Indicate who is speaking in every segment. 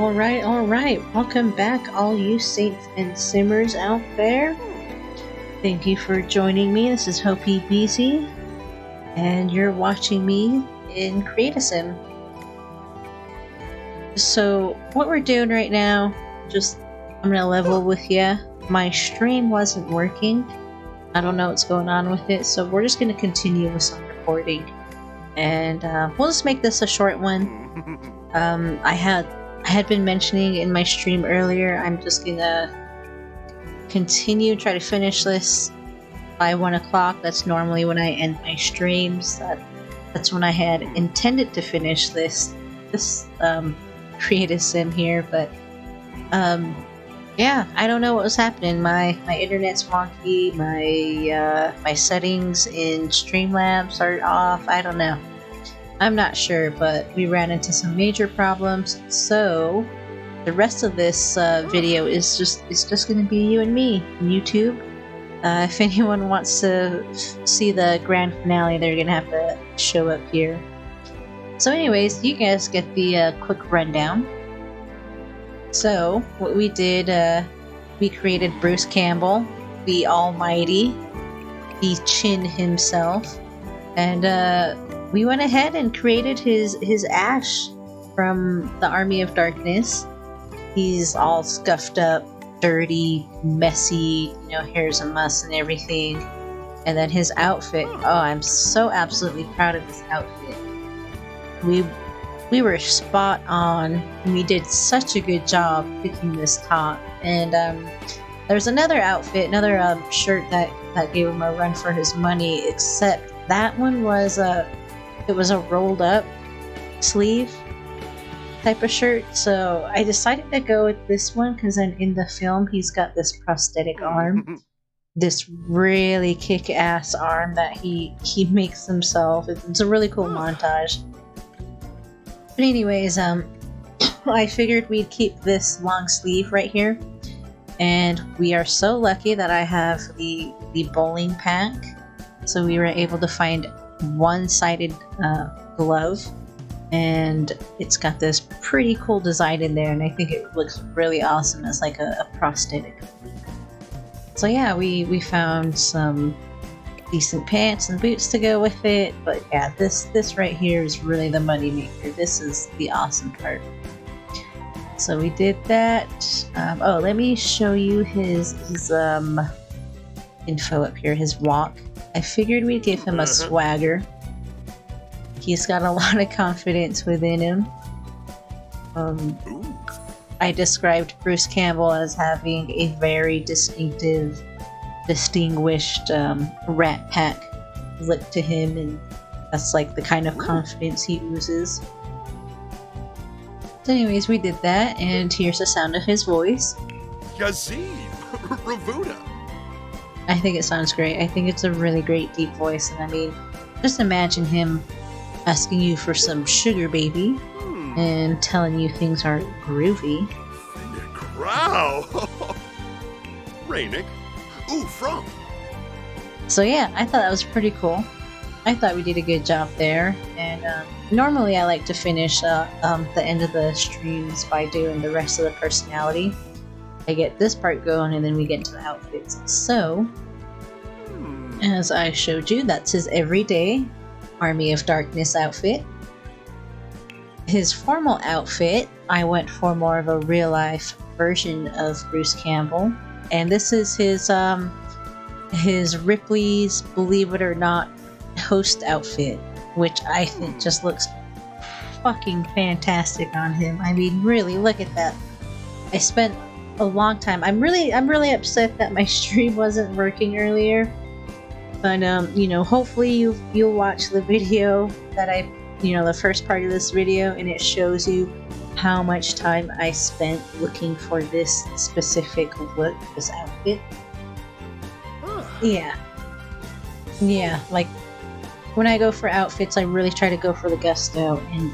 Speaker 1: Alright. Welcome back, all you saints and simmers out there. Thank you for joining me. This is Hopi BZ, and you're watching me in Create-A-Sim. So, what we're doing right now, I'm gonna level with ya. My stream wasn't working. I don't know what's going on with it, so we're just gonna continue with some recording. And we'll just make this a short one. I had been mentioning in my stream earlier, I'm just gonna continue, try to finish this by 1 o'clock. That's normally when I end my streams. That's when I had intended to finish this Create-A-Sim here, but yeah, I don't know what was happening. My internet's wonky, my settings in Streamlabs are off, I don't know. I'm not sure, but we ran into some major problems, so the rest of this video is just going to be you and me on YouTube. If anyone wants to see the grand finale, they're going to have to show up here. So anyways, you guys get the quick rundown. So, what we did, we created Bruce Campbell, the Almighty, the Chin himself, and we went ahead and created his Ash from the Army of Darkness. He's all scuffed up, dirty, messy, hairs and muss and everything. And then his outfit, oh, I'm so absolutely proud of this outfit. We were spot on. We did such a good job picking this top. And there's another outfit, another shirt that gave him a run for his money, except that one was it was a rolled up sleeve type of shirt, so I decided to go with this one because then in the film he's got this prosthetic arm, this really kick-ass arm that he makes himself. It's a really cool montage. But anyways, I figured we'd keep this long sleeve right here, and we are so lucky that I have the bowling pack, so we were able to find one-sided glove, and it's got this pretty cool design in there, and I think it looks really awesome as like a prosthetic. So yeah, we found some decent pants and boots to go with it, but yeah, this right here is really the money maker. This is the awesome part. So we did that. Oh, let me show you his info up here, his walk. I figured we'd give him a swagger. He's got a lot of confidence within him. I described Bruce Campbell as having a very distinctive, distinguished Rat Pack look to him, and that's like the kind of confidence he oozes. So anyways, we did that, and here's the sound of his voice.
Speaker 2: Yazid, Ravuda.
Speaker 1: I think it sounds great. I think it's a really great deep voice, and I mean, just imagine him asking you for some sugar, baby, and telling you things are groovy.
Speaker 2: Wow! Rainick. Ooh, from.
Speaker 1: So yeah, I thought that was pretty cool. I thought we did a good job there, and normally I like to finish the end of the streams by doing the rest of the personality. I get this part going, and then we get into the outfits. So, as I showed you, that's his everyday Army of Darkness outfit. His formal outfit, I went for more of a real-life version of Bruce Campbell, and this is his Ripley's Believe It or Not host outfit, which I think just looks fucking fantastic on him. I mean, really, look at that. I spent a long time. I'm really upset that my stream wasn't working earlier, but hopefully you'll watch the video that I, the first part of this video, and it shows you how much time I spent looking for this specific look, this outfit. Yeah, like when I go for outfits, I really try to go for the gusto and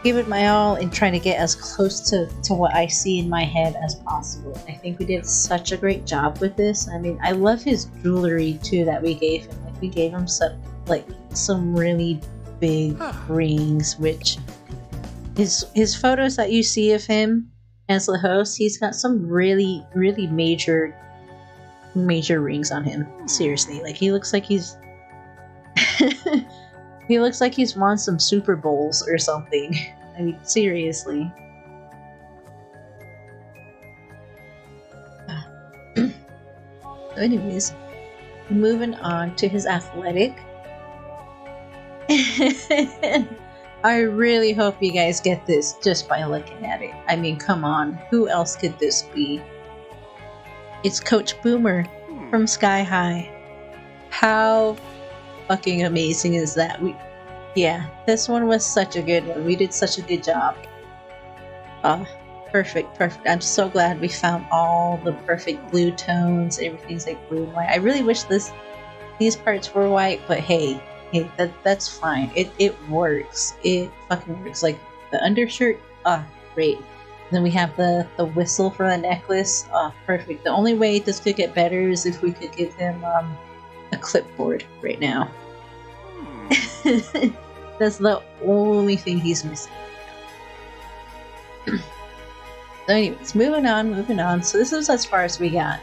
Speaker 1: give it my all and try to get as close to what I see in my head as possible. I think we did such a great job with this. I mean, I love his jewelry too that we gave him. Like, we gave him some really big rings, which his photos that you see of him as the host, he's got some really really major rings on him. Seriously, like he looks like he's he looks like he's won some Super Bowls or something. I mean, seriously. So anyways, moving on to his athletic. I really hope you guys get this just by looking at it. I mean, come on. Who else could this be? It's Coach Boomer from Sky High. How fucking amazing is that? Yeah, this one was such a good one. We did such a good job. Oh, perfect. I'm so glad we found all the perfect blue tones. Everything's like blue and white. I really wish these parts were white, but hey, that's fine. It works. It fucking works. Like the undershirt, great. And then we have the whistle for the necklace. Perfect. The only way this could get better is if we could give him a clipboard right now. That's the only thing he's missing. So anyways, moving on. So this is as far as we got.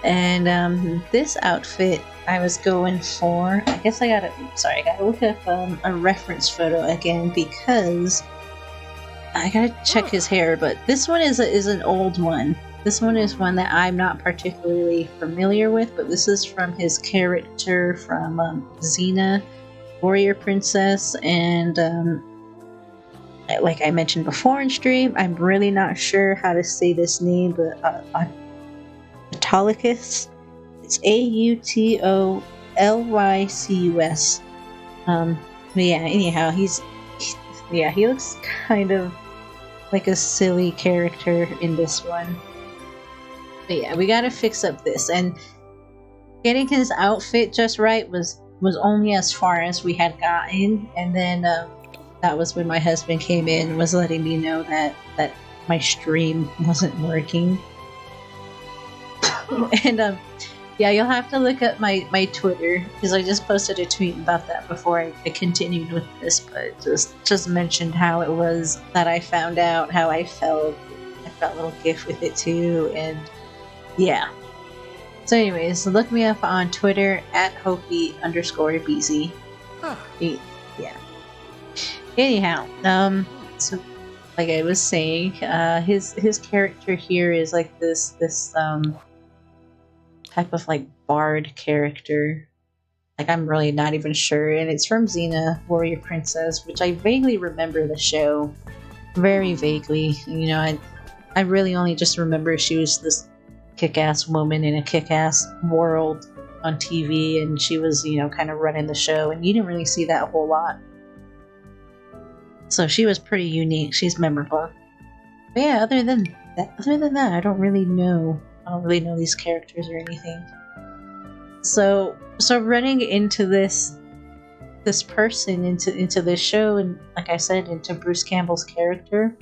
Speaker 1: And this outfit I was going for, I guess I gotta look up a reference photo again because I gotta check his hair, but this one is an old one. This one is one that I'm not particularly familiar with, but this is from his character from Xena, Warrior Princess, and like I mentioned before in stream, I'm really not sure how to say this name, but Autolycus. It's Autolycus. But yeah, anyhow, he looks kind of like a silly character in this one. But yeah, we gotta fix up this, and getting his outfit just right was only as far as we had gotten, and then that was when my husband came in and was letting me know that my stream wasn't working. And yeah, you'll have to look at my Twitter because I just posted a tweet about that before I continued with this, but just mentioned how it was that I found out how I felt. I got a little gif with it too, and yeah. So anyways, look me up on Twitter at Hopi_BZ. Yeah. Anyhow, so like I was saying, his character here is like this type of like bard character. Like I'm really not even sure, and it's from Xena, Warrior Princess, which I vaguely remember the show, very vaguely. You know, I really only just remember she was this kick-ass woman in a kick-ass world on TV, and she was, you know, kind of running the show, and you didn't really see that a whole lot. So she was pretty unique. She's memorable. But yeah, other than that, I don't really know these characters or anything. So running into this person, into this show, and like I said, into Bruce Campbell's character,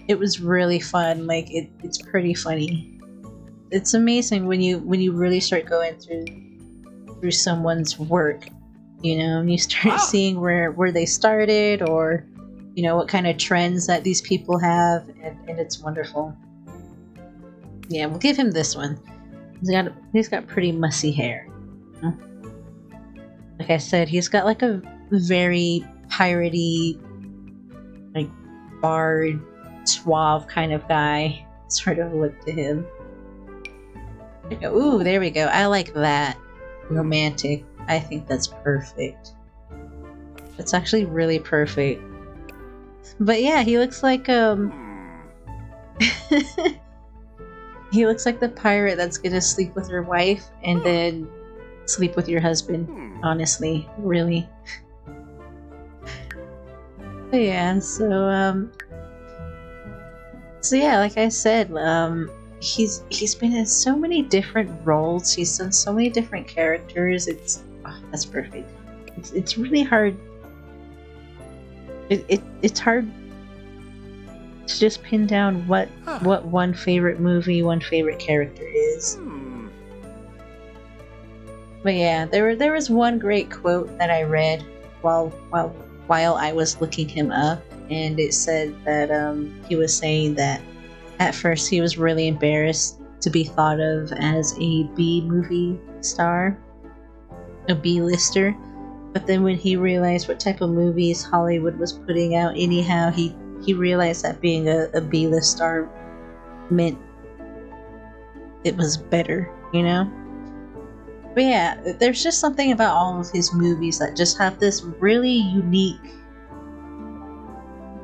Speaker 1: it was really fun. Like it's pretty funny. It's amazing when you really start going through someone's work, you know, and you start seeing where they started, or you know what kind of trends that these people have, and it's wonderful. Yeah, we'll give him this one. He's got pretty mussy hair. You know? Like I said, he's got like a very piratey, like bard, suave kind of guy sort of look to him. Ooh, there we go. I like that. Romantic. I think that's perfect. That's actually really perfect. But yeah, he looks like he looks like the pirate that's gonna sleep with your wife and then sleep with your husband. Honestly, really. But yeah, so yeah, like I said, he's been in so many different roles. He's done so many different characters. That's perfect. It's really hard. It's hard to just pin down what one favorite movie, one favorite character is. But yeah, there was one great quote that I read while I was looking him up, and it said that he was saying that at first he was really embarrassed to be thought of as a B movie star, a B-lister. But then when he realized what type of movies Hollywood was putting out, anyhow, he realized that being a B-list star meant it was better, you know? But yeah, there's just something about all of his movies that just have this really unique,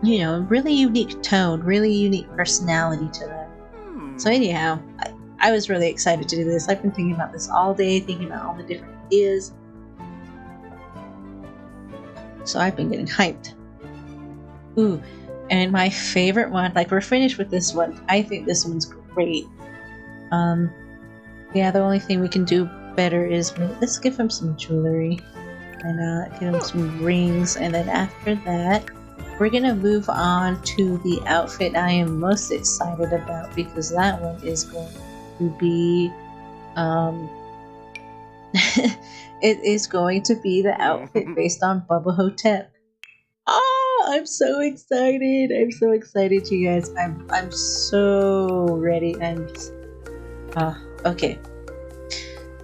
Speaker 1: really unique tone, really unique personality to them. So anyhow, I was really excited to do this. I've been thinking about this all day, thinking about all the different ideas. So I've been getting hyped. Ooh, and my favorite one, like we're finished with this one. I think this one's great. Yeah, the only thing we can do better is let's give him some jewelry and give him some rings, and then after that we're gonna move on to the outfit I am most excited about, because that one is going to be it is going to be the outfit based on Bubba Hotep. Oh, I'm so excited! I'm so excited, you guys. I'm so ready. Okay.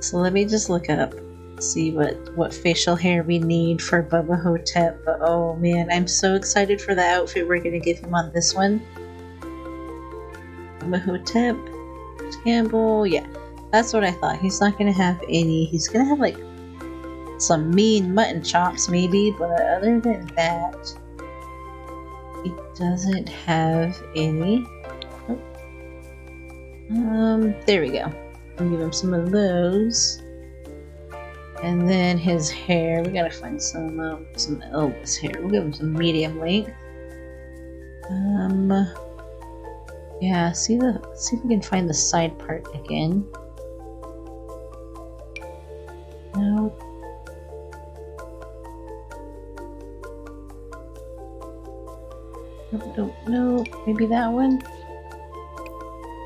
Speaker 1: So let me just look up, see what facial hair we need for Bubba Hotep. But oh man, I'm so excited for the outfit we're gonna give him on this one. Bubba Hotep, Bruce Campbell, yeah, that's what I thought. He's not gonna have any. He's gonna have like some mean mutton chops maybe, but other than that, he doesn't have any. There we go. I'll give him some of those. And then his hair, we gotta find some Elvis hair. We'll give him some medium length. Yeah, see if we can find the side part again. No. No, maybe that one?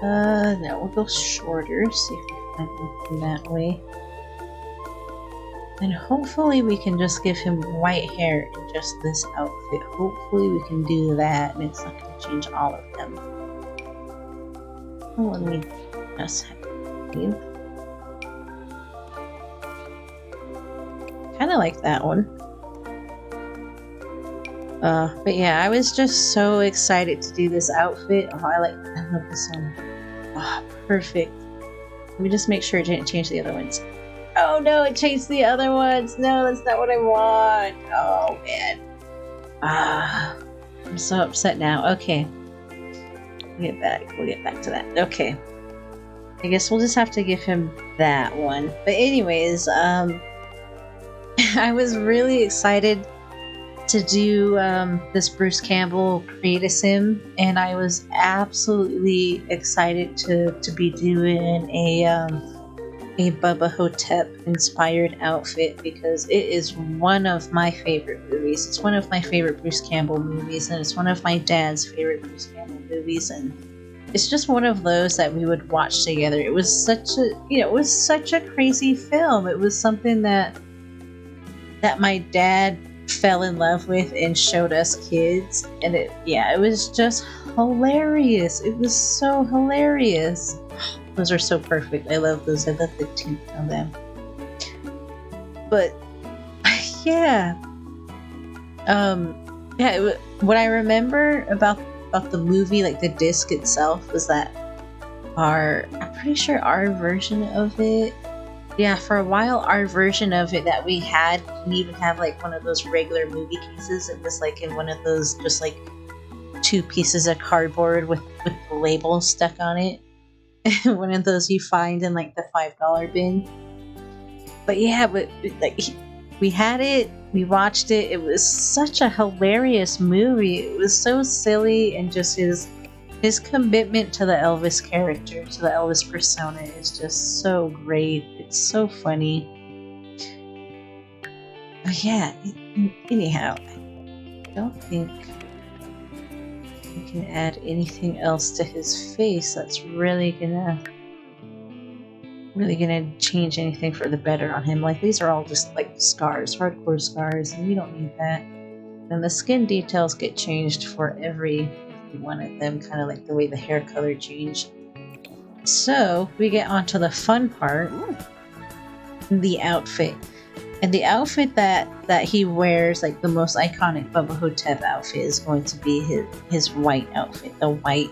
Speaker 1: No, we'll go shorter, see if we can find anything that way. And hopefully we can just give him white hair in just this outfit. Hopefully we can do that, and it's not going to change all of them. Oh, let me just have you. Kind of like that one. But yeah, I was just so excited to do this outfit. Oh, I love this one. Oh, perfect. Let me just make sure it didn't change the other ones. Oh no, it changed the other ones. No, that's not what I want. Oh man. I'm so upset now. Okay. We'll get back to that. Okay. I guess we'll just have to give him that one. But anyways, I was really excited to do this Bruce Campbell Create a Sim, and I was absolutely excited to be doing a Bubba Hotep inspired outfit, because it is one of my favorite movies. It's one of my favorite Bruce Campbell movies, and it's one of my dad's favorite Bruce Campbell movies, and it's just one of those that we would watch together. It was such a crazy film. It was something that my dad fell in love with and showed us kids, and it was just hilarious. It was so hilarious. Those are so perfect. I love those. I love the teeth on them. But yeah, what I remember about the movie, like the disc itself, was that I'm pretty sure our version of it. Yeah, for a while, our version of it that we had didn't even have like one of those regular movie cases. It was like in one of those just like 2 pieces of cardboard with the label stuck on it. One of those you find in like the $5 bin. But yeah, we had it, we watched it. It was such a hilarious movie. It was so silly, and just his commitment to the Elvis character, to the Elvis persona, is just so great. It's so funny. But yeah, anyhow, I don't think we can add anything else to his face that's really gonna change anything for the better on him. Like, these are all just like scars, hardcore scars, and we don't need that. And the skin details get changed for every one of them, kind of like the way the hair color changed. So we get onto the fun part, the outfit. And the outfit that he wears, like the most iconic Bubba Hotep outfit, is going to be his white outfit. The white,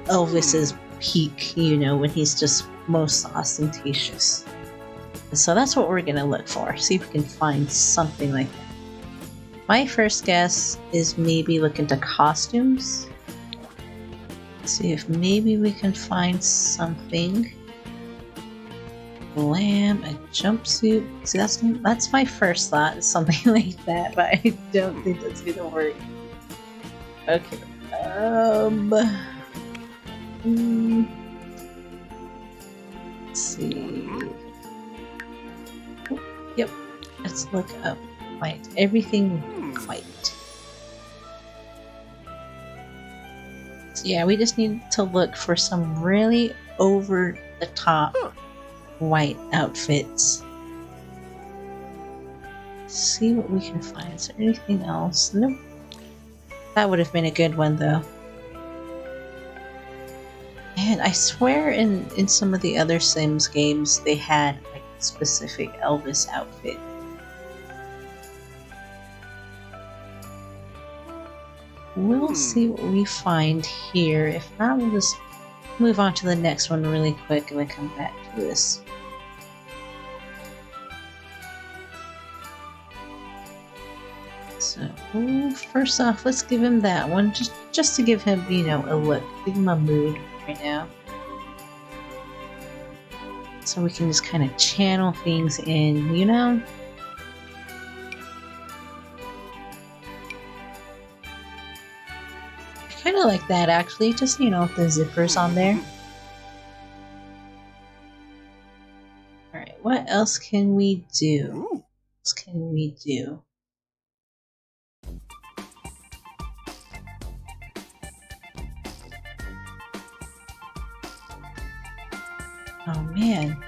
Speaker 1: Elvis's peak, when he's just most ostentatious. And so that's what we're going to look for. See if we can find something like that. My first guess is maybe look into costumes. See if maybe we can find something. Glam, a jumpsuit. See, that's my first thought, something like that, but I don't think that's gonna work. Okay. Let's see. Oh, yep. Let's look up white. Everything white. So yeah, we just need to look for some really over the top white outfits. See what we can find. Is there anything else? Nope. That would have been a good one though. And I swear in some of the other Sims games they had like a specific Elvis outfit. We'll see what we find here. If not, we'll just move on to the next one really quick and then come back to this. So, first off, let's give him that one, just to give him, a look, give him a mood right now. So we can just kind of channel things in, I kind of like that actually, just, with the zippers on there. Alright, what else can we do? What else can we do? Oh man.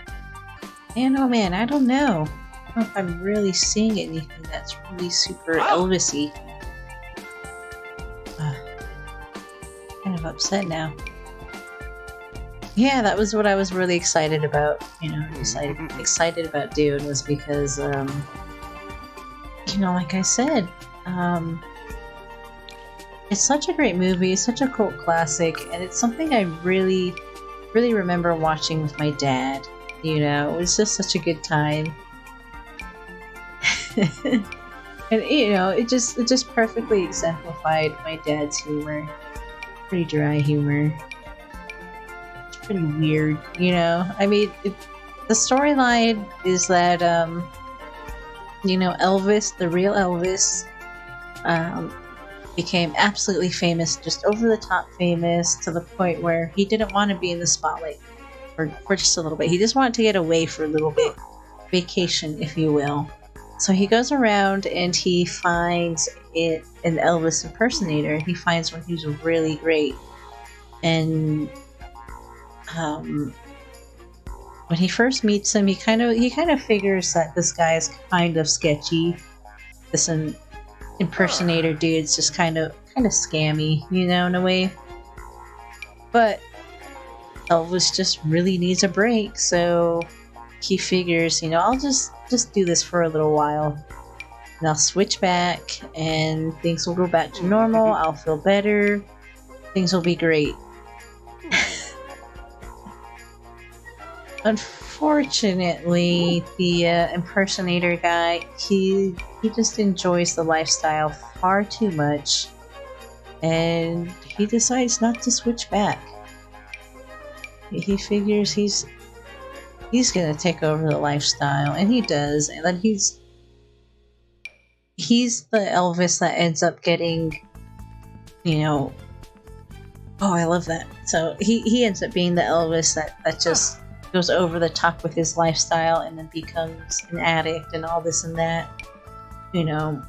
Speaker 1: Oh man, I don't know. I don't know if I'm really seeing anything that's really super Elvis-y. Kind of upset now. Yeah, that was what I was really excited about. Excited about doing was because, like I said, it's such a great movie, it's such a cult classic, and it's something I really remember watching with my dad. It was just such a good time. And it just perfectly exemplified my dad's humor. Pretty dry humor. It's pretty weird, I mean, the storyline is that Elvis, the real Elvis, became absolutely famous, just over the top famous, to the point where he didn't want to be in the spotlight for just a little bit. He just wanted to get away for a little bit, vacation, if you will. So he goes around and he finds an Elvis impersonator. He finds one who's really great, and when he first meets him, he kind of figures that this guy is kind of sketchy. This impersonator dude's just kind of scammy, in a way. But Elvis just really needs a break, so he figures, I'll just do this for a little while, and I'll switch back, and things will go back to normal. I'll feel better. Things will be great. Unfortunately, the impersonator guy, he just enjoys the lifestyle far too much, and he decides not to switch back. He figures he's gonna take over the lifestyle, and he does, and then he's the Elvis that ends up getting, oh, I love that. So he ends up being the Elvis that just goes over the top with his lifestyle and then becomes an addict and all this and that. While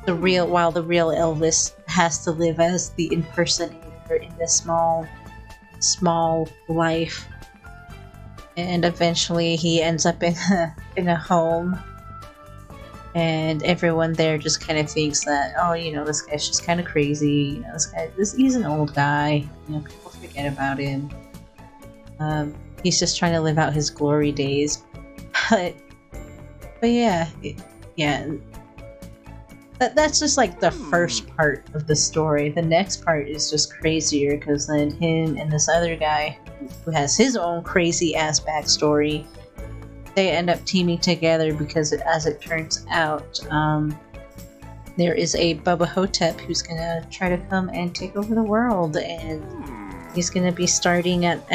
Speaker 1: the real Elvis has to live as the impersonator in this small life. And eventually he ends up in a home and everyone there just kind of thinks that, oh, this guy's just kind of crazy. He's an old guy. People forget about him. He's just trying to live out his glory days. But yeah, yeah. That's just like the first part of the story. The next part is just crazier because then him and this other guy who has his own crazy ass backstory, they end up teaming together because as it turns out, there is a Bubba Hotep who's gonna try to come and take over the world, and he's gonna be starting at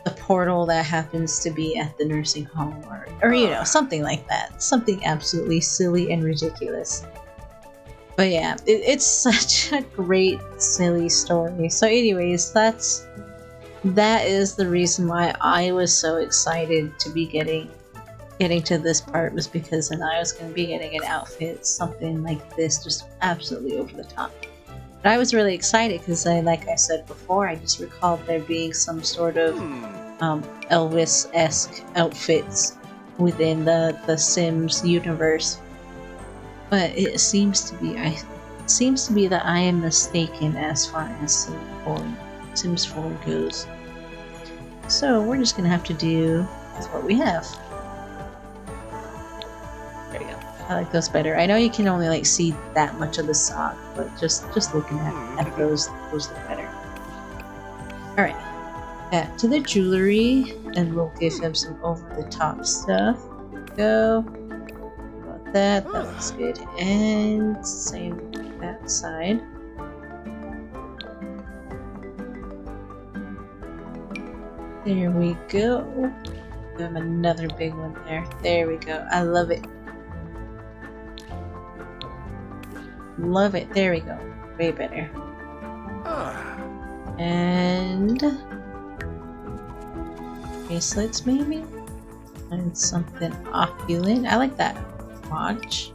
Speaker 1: the portal that happens to be at the nursing home, or something like that. Something absolutely silly and ridiculous. But yeah, it's such a great, silly story. So anyways, that is the reason why I was so excited to be getting to this part, was because then I was going to be getting an outfit, something like this, just absolutely over the top. But I was really excited because, like I said before, I just recalled there being some sort of Elvis-esque outfits within the Sims universe. But it seems to be that I am mistaken as far as Sims 4 goes. So we're just gonna have to do with what we have. There we go. I like those better. I know you can only see that much of the sock, but just looking at those look better. All right, back to the jewelry, and we'll give him some over-the-top stuff. Go. That looks good, and same that side. There we go. Give him another big one there. There we go. I love it. Love it. There we go. Way better. And bracelets maybe? And something opulent. I like that. Watch.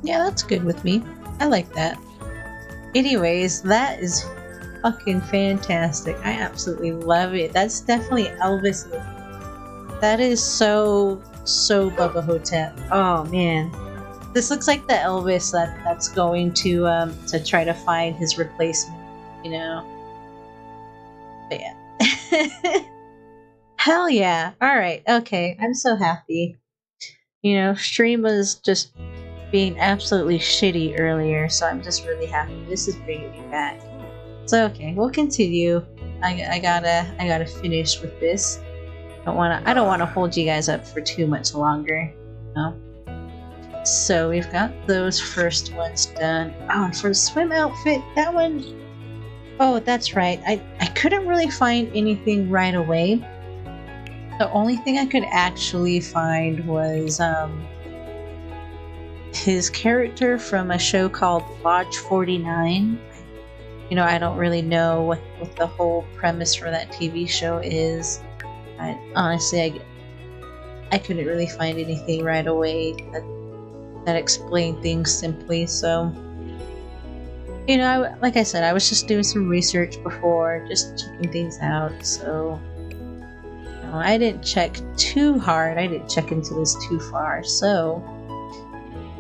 Speaker 1: Yeah, that's good with me. I like that. Anyways, that is fucking fantastic. I absolutely love it. That's definitely Elvis looking. That is so Bubba Hotep. Oh man. This looks like the Elvis that's going to try to find his replacement, But yeah. Hell yeah. Alright, okay. I'm so happy. Stream was just being absolutely shitty earlier, so I'm just really happy. This is bringing me back. So okay, we'll continue. I gotta finish with this. I don't wanna hold you guys up for too much longer. So we've got those first ones done. Oh, and for the swim outfit, that one. Oh, that's right. I couldn't really find anything right away. The only thing I could actually find was his character from a show called Lodge 49. I don't really know what the whole premise for that TV show is. Honestly, I couldn't really find anything right away that explained things simply. So, like I said, I was just doing some research before, just checking things out. So, I didn't check too hard. I didn't check into this too far. So,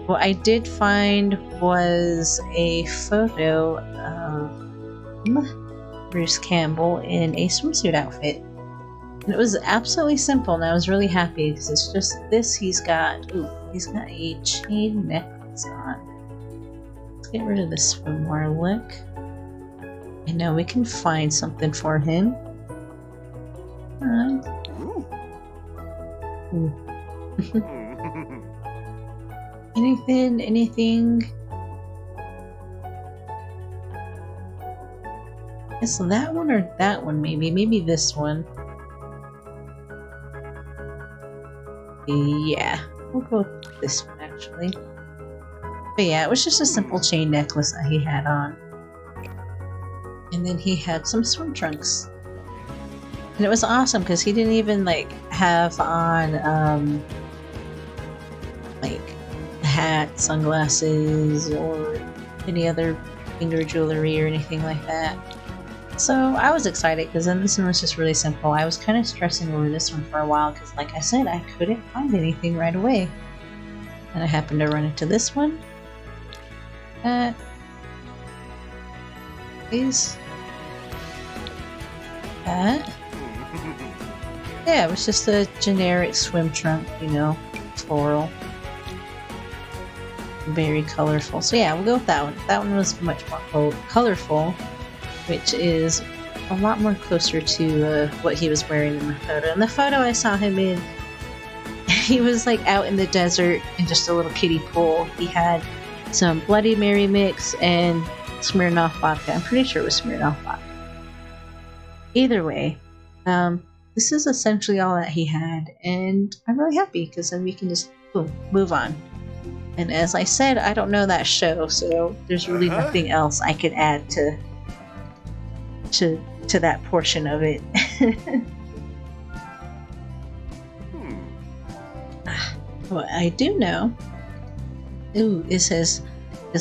Speaker 1: what I did find was a photo of Bruce Campbell in a swimsuit outfit. And it was absolutely simple, and I was really happy because it's just this. He's got a chain necklace on. Let's get rid of the swimwear look. I know we can find something for him. Alright. Anything? Is that one or that one maybe? Maybe this one. Yeah, we'll go with this one actually. But yeah, it was just a simple chain necklace that he had on. And then he had some swim trunks. And it was awesome because he didn't even have on hat, sunglasses, or any other finger jewelry or anything like that. So I was excited because then this one was just really simple. I was kind of stressing over this one for a while because, like I said, I couldn't find anything right away. And I happened to run into this one. That is that. Yeah, it was just a generic swim trunk, you know, floral. Very colorful. So yeah, we'll go with that one. That one was much more colorful, which is a lot more closer to what he was wearing in the photo. In the photo I saw him in, he was like out in the desert in just a little kiddie pool. He had some Bloody Mary mix and Smirnoff vodka. I'm pretty sure it was Smirnoff vodka. Either way, this is essentially all that he had, and I'm really happy because then we can just boom, move on. And as I said, I don't know that show, so there's really nothing else I could add to that portion of it. What I do know, is his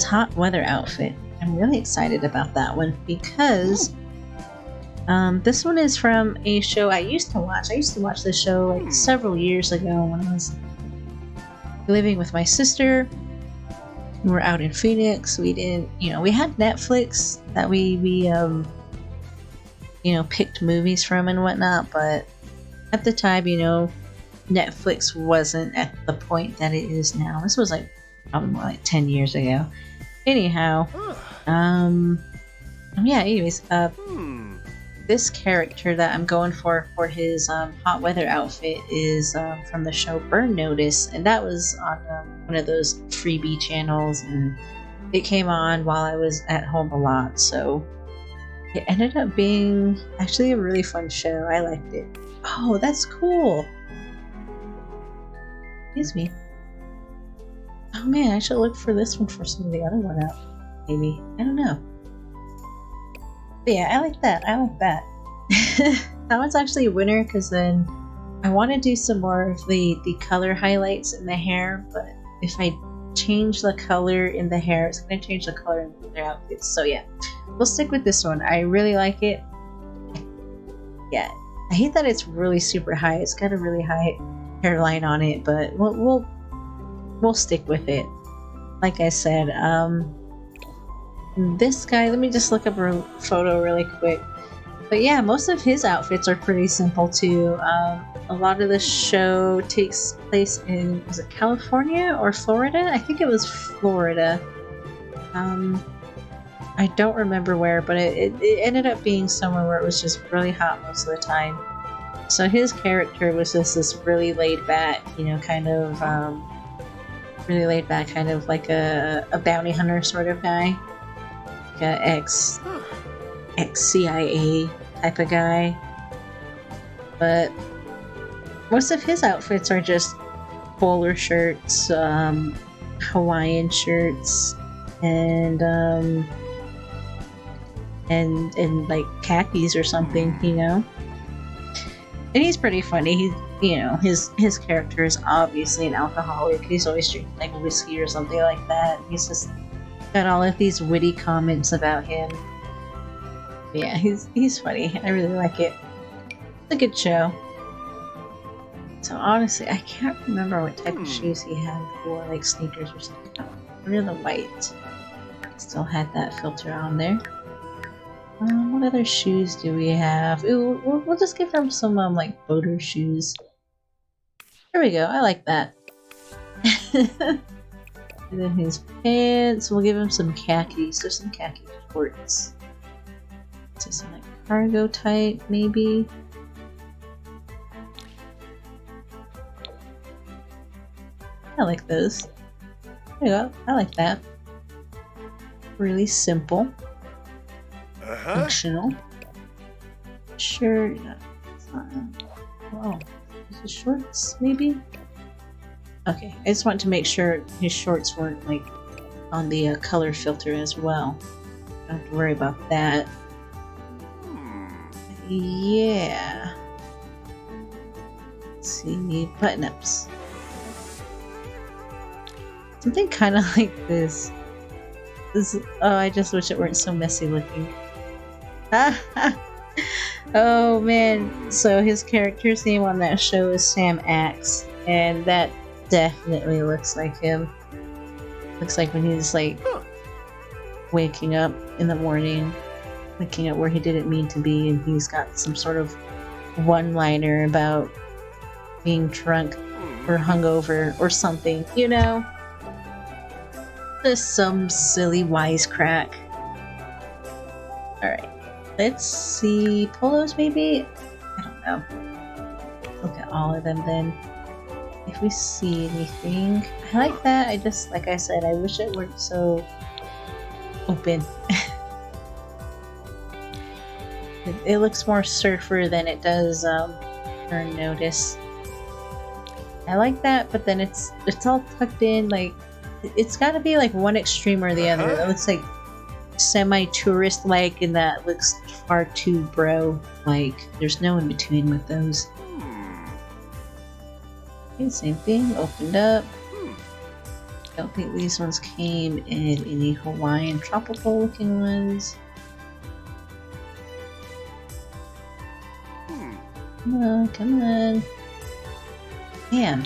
Speaker 1: hot weather outfit. I'm really excited about that one because this one is from a show I used to watch. I used to watch this show like several years ago when I was living with my sister. We were out in Phoenix. We didn't, we had Netflix that we picked movies from and whatnot, but at the time, Netflix wasn't at the point that it is now. This was like probably more like 10 years ago. Anyhow, anyways, this character that I'm going for his hot weather outfit is from the show Burn Notice, and that was on one of those freebie channels, and it came on while I was at home a lot, so it ended up being actually a really fun show. I liked it. Oh, that's cool. Excuse me. Oh man, I should look for this one for some of the other one out. Maybe. I don't know. But yeah, I like that. That one's actually a winner because then I want to do some more of the color highlights in the hair, but if I change the color in the hair, it's going to change the color in their outfits. So yeah, we'll stick with this one. I really like it. Yeah, I hate that it's really super high. It's got a really high hairline on it, but we'll stick with it. Like I said, this guy, let me just look up a photo really quick. But yeah, most of his outfits are pretty simple too. A lot of the show takes place in, was it California or Florida? I think it was Florida. I don't remember where, but it ended up being somewhere where it was just really hot most of the time. So his character was just this really laid back, kind of really laid back, kind of like a bounty hunter sort of guy, like a ex-CIA type of guy. But most of his outfits are just bowler shirts, Hawaiian shirts, and like khakis or something, And he's pretty funny. His character is obviously an alcoholic. He's always drinking like whiskey or something like that. He's just got all of these witty comments about him. Yeah, he's funny. I really like it. It's a good show. So honestly, I can't remember what type of shoes he had for, like sneakers or something. Oh, they're the white. Still had that filter on there. What other shoes do we have? Ooh, we'll just give him some like boater shoes. There we go. I like that. And then his pants. We'll give him some khakis. There's some khaki shorts. So some like cargo type, maybe. I like those. There you go. I like that. Really simple. Functional. Sure. Oh, is it shorts, maybe? Okay, I just want to make sure his shorts weren't like on the color filter as well. Don't have to worry about that. Yeah. Let's see, button-ups. Something kind of like this. Oh, I just wish it weren't so messy looking. Oh man, so his character's name on that show is Sam Axe, and that definitely looks like him. Looks like when he's like
Speaker 2: Huh.
Speaker 1: waking up in the morning, waking up where he didn't mean to be, and he's got some sort of one-liner about being drunk or hungover or something, you know? Just some silly wisecrack. Alright, let's see. Polos, maybe? I don't know. Look at all of them then. If we see anything. I like that. I just, like I said, I wish it weren't so open. it looks more surfer than it does Turn Notice. I like that, but then it's all tucked in, like it's gotta be like one extreme or the other. It looks like semi-tourist like, and that looks far too bro like. There's no in between with those. Okay, same thing, opened up. Don't think these ones came in any Hawaiian tropical looking ones. Come on, come on. Damn.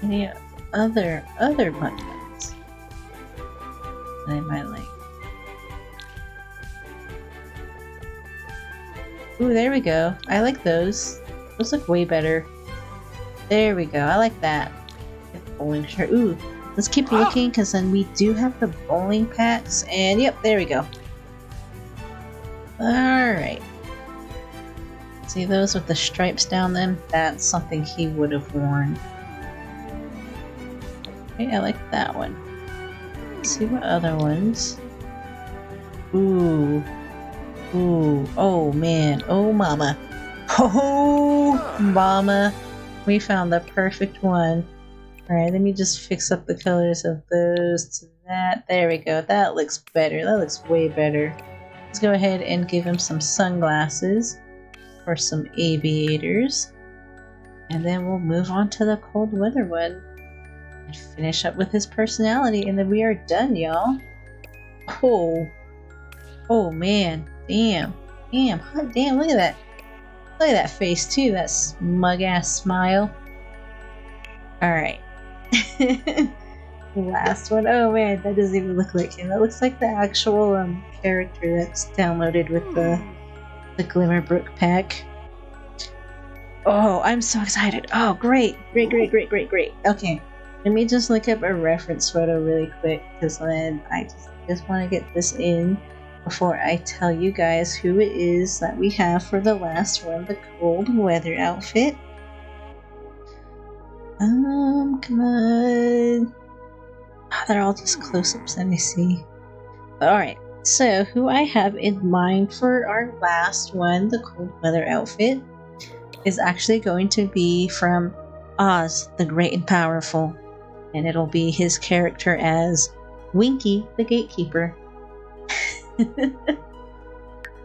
Speaker 1: Any other buttons that I might like? Ooh, there we go. I like those. Those look way better. There we go. I like that. Bowling shirt. Ooh, let's keep looking because then we do have the bowling packs. And yep, there we go. Alright. See those with the stripes down them? That's something he would have worn. Okay, I like that one. Let's see what other ones. Ooh. Ooh. Oh man. Oh mama. Oh mama. We found the perfect one. Alright, let me just fix up the colors of those to that. There we go. That looks better. That looks way better. Let's go ahead and give him some sunglasses or some aviators. And then we'll move on to the cold weather one. And finish up with his personality. And then we are done, y'all. Oh. Oh man. Damn. Damn. Hot damn. Look at that. Look at that face too. That smug ass smile. Alright. Last one. Oh man, that doesn't even look like him. That looks like the actual character that's downloaded with the Glimmerbrook pack. Oh, I'm so excited. Oh, great. Great. Okay, let me just look up a reference photo really quick because then I just want to get this in before I tell you guys who it is that we have for the last one, the cold weather outfit. Come on. Oh, they're all just close-ups that I see. Alright, so who I have in mind for our last one, the cold weather outfit, is actually going to be from Oz, the Great and Powerful. And it'll be his character as Winky, the Gatekeeper.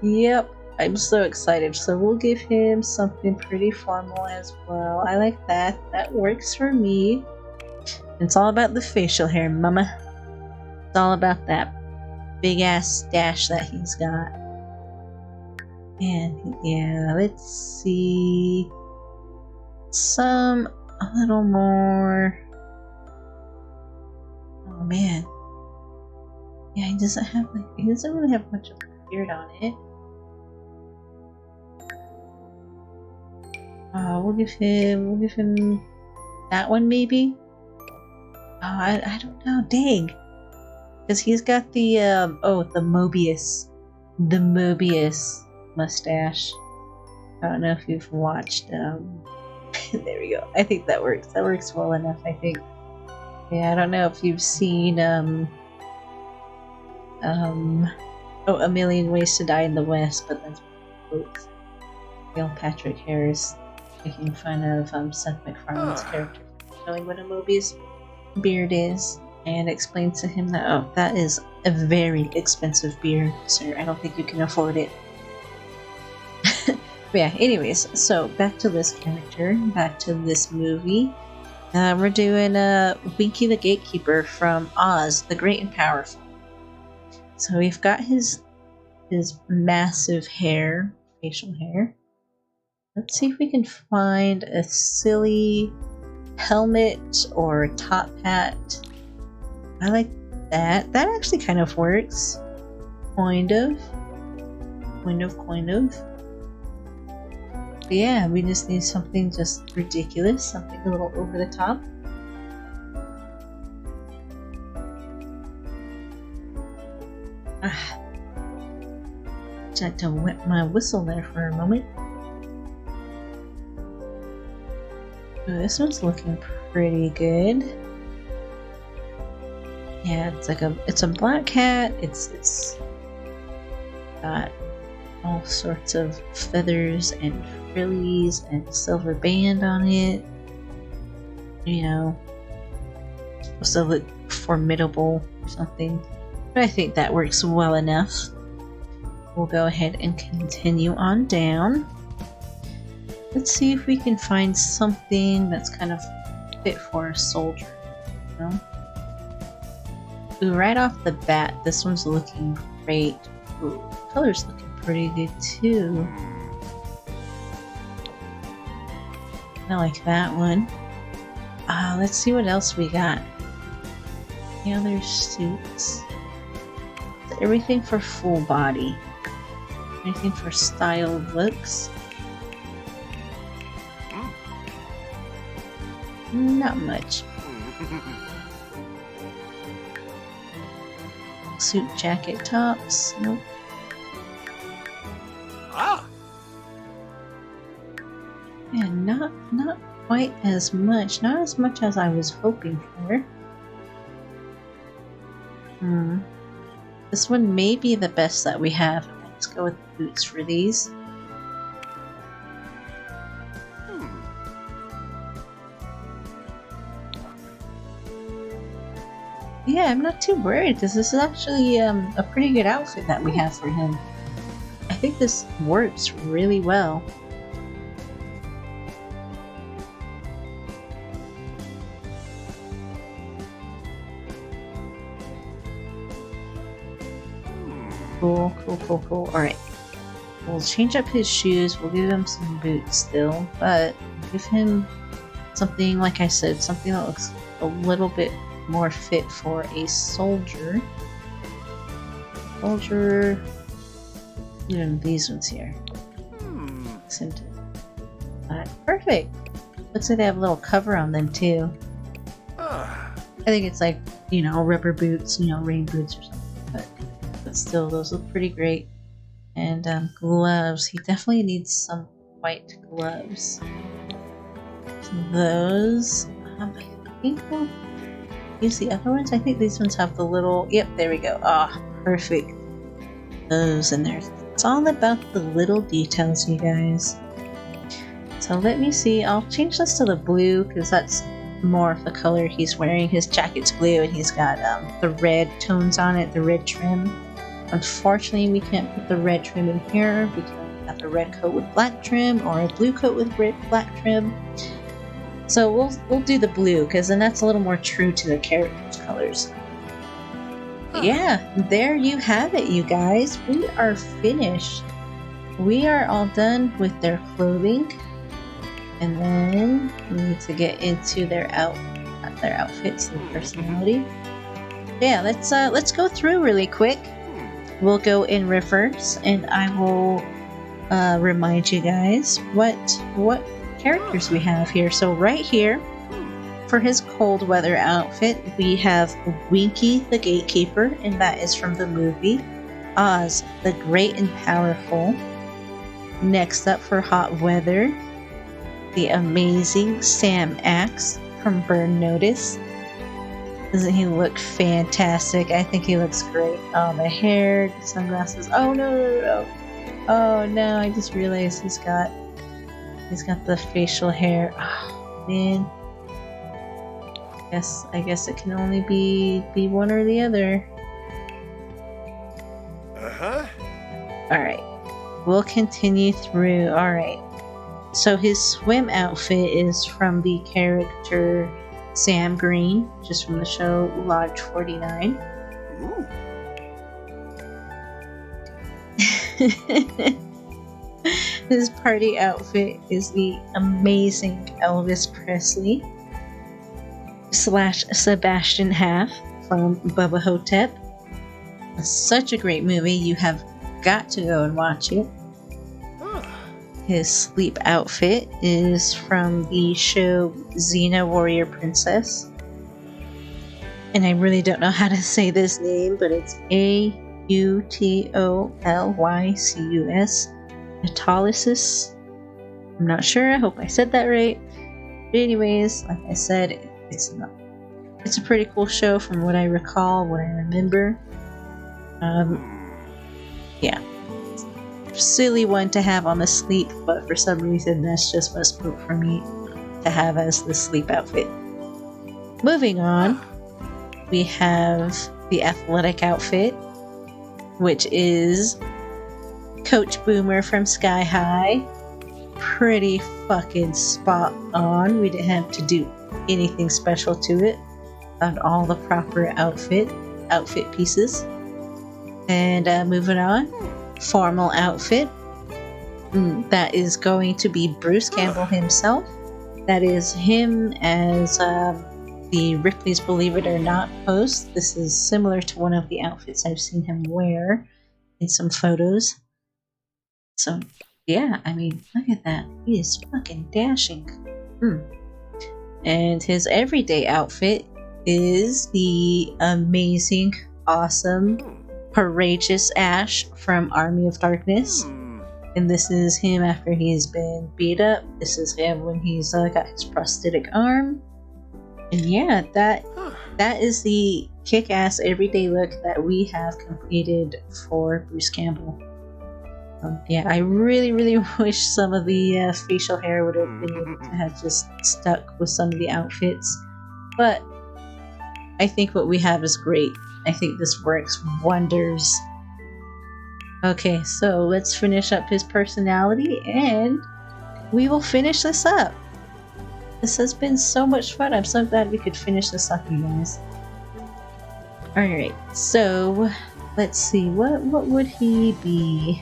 Speaker 1: Yep. I'm so excited. So we'll give him something pretty formal as well. I like that. That works for me. It's all about the facial hair, mama. It's all about that big ass stash that he's got. And yeah, let's see. A little more. Oh man. Yeah, he doesn't really have much of a beard on it. We'll give him that one maybe. Oh, I don't know. Dang, because he's got the the Mobius mustache. I don't know if you've watched. There we go. I think that works. That works well enough. I think. Yeah, I don't know if you've seen A Million Ways to Die in the West, but that's quotes. Neil Patrick Harris making fun of Seth MacFarlane's character, showing what a Mobius beard is, and explains to him that, that is a very expensive beard, sir. I don't think you can afford it. But yeah, anyways, so back to this character, back to this movie. We're doing Winky the Gatekeeper from Oz, the Great and Powerful. So we've got his massive hair, facial hair. Let's see if we can find a silly helmet or top hat. I like that. That actually kind of works. Kind of. But yeah, we just need something just ridiculous, something a little over the top. Just had to wet my whistle there for a moment. Oh, this one's looking pretty good. Yeah, it's a black hat. It's got all sorts of feathers and frillies and a silver band on it. You know, supposed to look formidable or something. But I think that works well enough. We'll go ahead and continue on down. Let's see if we can find something that's kind of fit for a soldier. You know? Ooh, right off the bat, this one's looking great. Ooh, the color's looking pretty good too. I like that one. Let's see what else we got. The other suits. Everything for full body. Anything for styled looks. Not much. Suit jacket tops. Nope. Yeah, not quite as much. Not as much as I was hoping for. This one may be the best that we have. Let's go with boots for these. Yeah, I'm not too worried because this is actually a pretty good outfit that we have for him. I think this works really well. Cool. Alright. We'll change up his shoes. We'll give him some boots still, but give him something, like I said, something that looks a little bit more fit for a soldier. You know, these ones here. Perfect. Looks like they have a little cover on them too. I think it's like, you know, rubber boots, you know, rain boots or something. But still, those look pretty great. And gloves. He definitely needs some white gloves. Those. I think we'll use the other ones. I think these ones have the little. Yep, there we go. Perfect. Those in there. It's all about the little details, you guys. So let me see. I'll change this to the blue because that's more of the color he's wearing. His jacket's blue and he's got the red tones on it, the red trim. Unfortunately, we can't put the red trim in here because we have a red coat with black trim or a blue coat with black trim. So we'll do the blue because then that's a little more true to the character's colors. Yeah, there you have it, you guys. We are finished. We are all done with their clothing, and then we need to get into their outfits and personality. Yeah, let's go through really quick. We'll go in reverse, and I will remind you guys what characters we have here. So right here, for his cold weather outfit, we have Winky the Gatekeeper, and that is from the movie Oz the Great and Powerful. Next up for hot weather, the amazing Sam Axe from Burn Notice. Doesn't he look fantastic? I think he looks great. Oh, the hair, the sunglasses. Oh no. Oh no, I just realized he's got the facial hair. Oh man. I guess it can only be one or the other. Alright. We'll continue through. Alright. So his swim outfit is from the character Sam Green, just from the show Lodge 49. His party outfit is the amazing Elvis Presley / Sebastian Haff from Bubba Hotep. It's such a great movie. You have got to go and watch it. His sleep outfit is from the show Xena Warrior Princess. And I really don't know how to say this name, but it's Autolycus. Autolysis. I'm not sure. I hope I said that right. But anyways, like I said, it's a pretty cool show from what I recall, what I remember. Yeah. Silly one to have on the sleep, but for some reason that's just what's spoke for me to have as the sleep outfit. Moving on, we have the athletic outfit, which is Coach Boomer from Sky High. Pretty fucking spot on. We didn't have to do anything special to it. Found all the proper outfit pieces. And moving on, formal outfit. That is going to be Bruce Campbell himself. That is him as the Ripley's Believe It or Not post. This is similar to one of the outfits I've seen him wear in some photos. So, yeah, I mean, look at that. He is fucking dashing. And his everyday outfit is the amazing, awesome, courageous Ash from Army of Darkness. And this is him after he's been beat up. This is him when he's got his prosthetic arm. And yeah, that is the kick-ass everyday look that we have completed for Bruce Campbell. Yeah, I really, really wish some of the facial hair would have been able to have just stuck with some of the outfits. But I think what we have is great. I think this works wonders. Okay, so let's finish up his personality and we will finish this up. This has been so much fun. I'm so glad we could finish this up, you guys. Alright, so let's see. What would he be?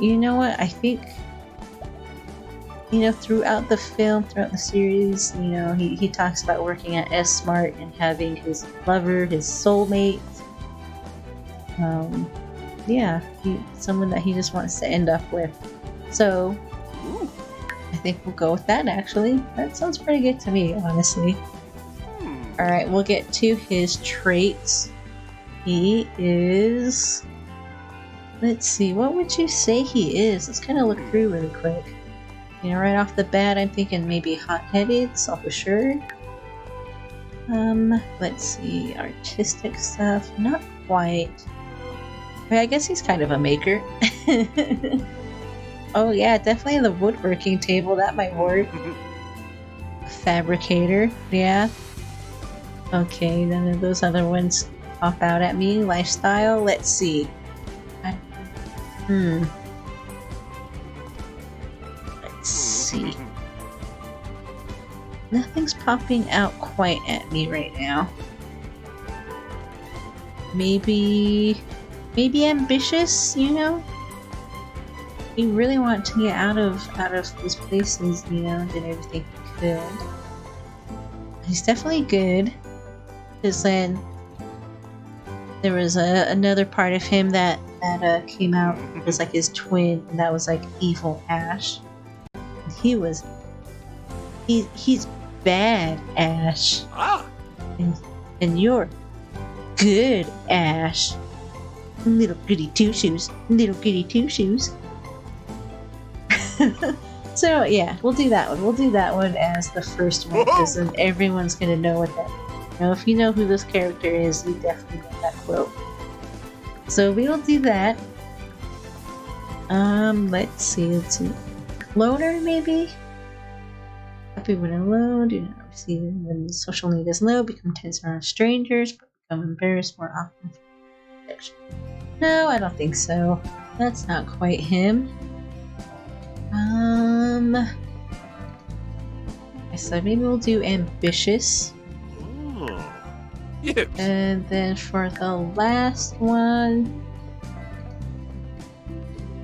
Speaker 1: You know what? I think, throughout the film, throughout the series, he talks about working at S-Mart and having his lover, his soulmate. Someone that he just wants to end up with. So, I think we'll go with that, actually. That sounds pretty good to me, honestly. Alright, we'll get to his traits. He is... Let's see, what would you say he is? Let's kind of look through really quick. Right off the bat, I'm thinking maybe hot-headed, self-assured. Let's see, artistic stuff, not quite. I guess he's kind of a maker. Oh yeah, definitely the woodworking table, that might work. Fabricator, yeah. Okay, none of those other ones pop out at me. Lifestyle, let's see. Let's see. Nothing's popping out quite at me right now. Maybe ambitious, You really want to get out of those places, did everything he could. He's definitely good. Because then there was another part of him that came out. It was like his twin, and that was like evil Ash. And he's bad Ash. And you're good Ash. Little goody two shoes. So yeah, we'll do that one. We'll do that one as the first one, because then everyone's gonna know what that. If you know who this character is, you definitely know that quote. So we'll do that. Let's see. Loner, maybe? Happy when alone, do not receive when social need is low, become tense around strangers, but become embarrassed more often. No, I don't think so. That's not quite him. So maybe we'll do ambitious.
Speaker 2: Yips.
Speaker 1: And then for the last one,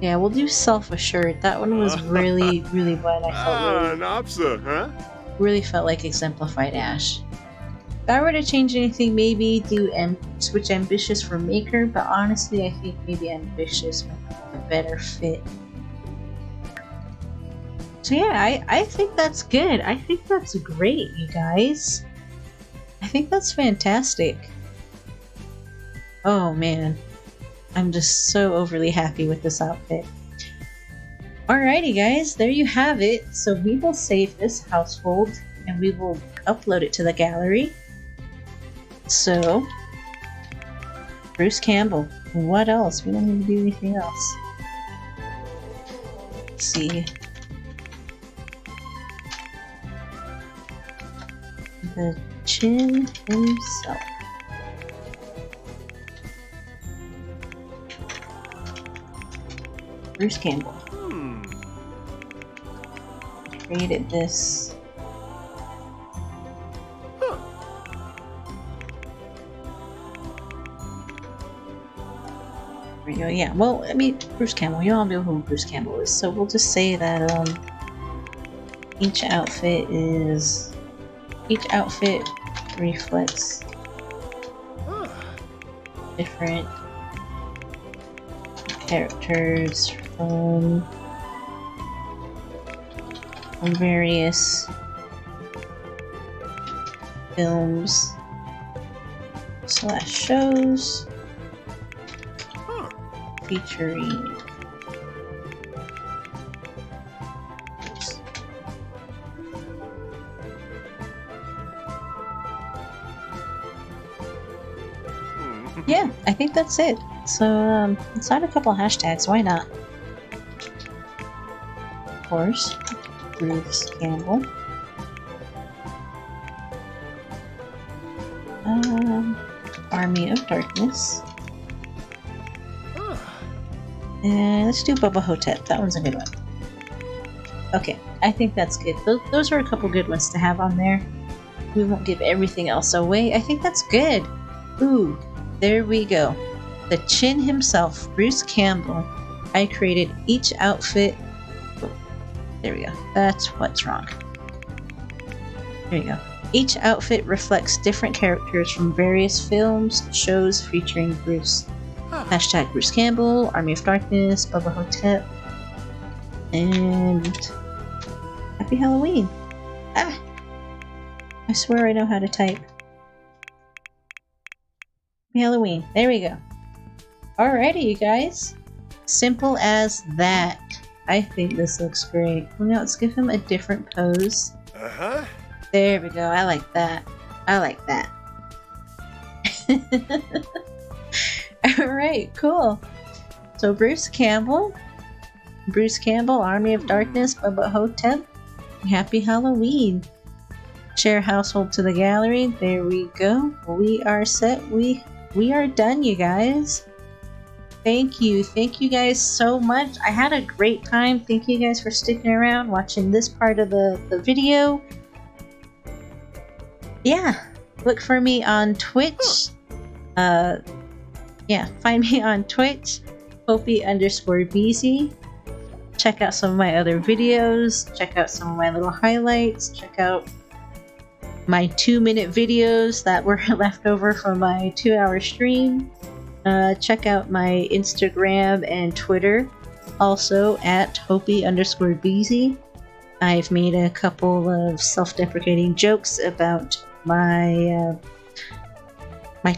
Speaker 1: yeah, we'll do self-assured. That one was really, really what I felt
Speaker 2: Nopsa, huh?
Speaker 1: really felt like exemplified Ash. If I were to change anything, maybe do switch ambitious for maker, but honestly, I think maybe ambitious might be a better fit. So yeah, I think that's good. I think that's great, you guys. I think that's fantastic. Oh man, I'm just so overly happy with this outfit. Alrighty guys, there you have it. So we will save this household and we will upload it to the gallery. So, Bruce Campbell. What else? We don't need to do anything else. Let's see. The Chin himself. Bruce Campbell. Created this. There we go. Yeah, well, I mean, Bruce Campbell. You all know who Bruce Campbell is. So we'll just say that each outfit reflects different characters from various films / shows featuring yeah, I think that's it. So let's add a couple hashtags, why not? Of course, Bruce Campbell. Army of Darkness. And let's do Bubba Hotep. That one's a good one. Okay, I think that's good. Those are a couple good ones to have on there. We won't give everything else away. I think that's good. Ooh, there we go. The Chin himself, Bruce Campbell. I created each outfit. Oh, there we go. That's what's wrong. There you go. Each outfit reflects different characters from various films, shows featuring Bruce. Hashtag Bruce Campbell, Army of Darkness, Bubba Hotep, and Happy Halloween. Ah! I swear I know how to type. Happy Halloween. There we go. Alrighty, you guys. Simple as that. I think this looks great. Well, now let's give him a different pose.
Speaker 2: Uh-huh.
Speaker 1: There we go. I like that. I like that. Alright, cool. So Bruce Campbell, Army of Darkness, Bubba Hotep, Happy Halloween. Share household to the gallery. There we go. We are set. We are done, you guys. Thank you guys so much. I had a great time. Thank you guys for sticking around, watching this part of the video. Yeah, look for me on Twitch. Yeah, find me on Twitch, Hopi_BZ. Check out some of my other videos. Check out some of my little highlights. Check out my 2-minute videos that were left over from my 2-hour stream. Check out my Instagram and Twitter, also at Hopi_BZ. I've made a couple of self-deprecating jokes about my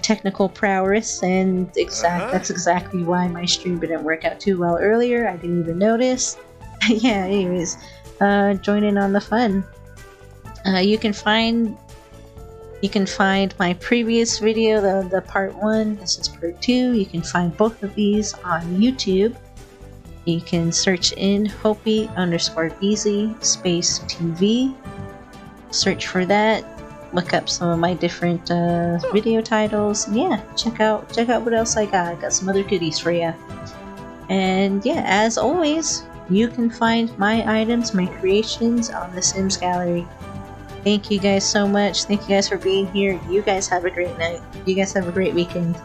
Speaker 1: technical prowess, and that's exactly why my stream didn't work out too well earlier. I didn't even notice. Yeah, anyways, join in on the fun. You can find my previous video, the part 1. This is part 2. You can find both of these on YouTube. You can search in Hopi_BZ space TV. Search for that. Look up some of my different video titles. Yeah, check out what else I got. I got some other goodies for you. And yeah, as always, you can find my items, my creations on the Sims Gallery. Thank you guys so much. Thank you guys for being here. You guys have a great night. You guys have a great weekend.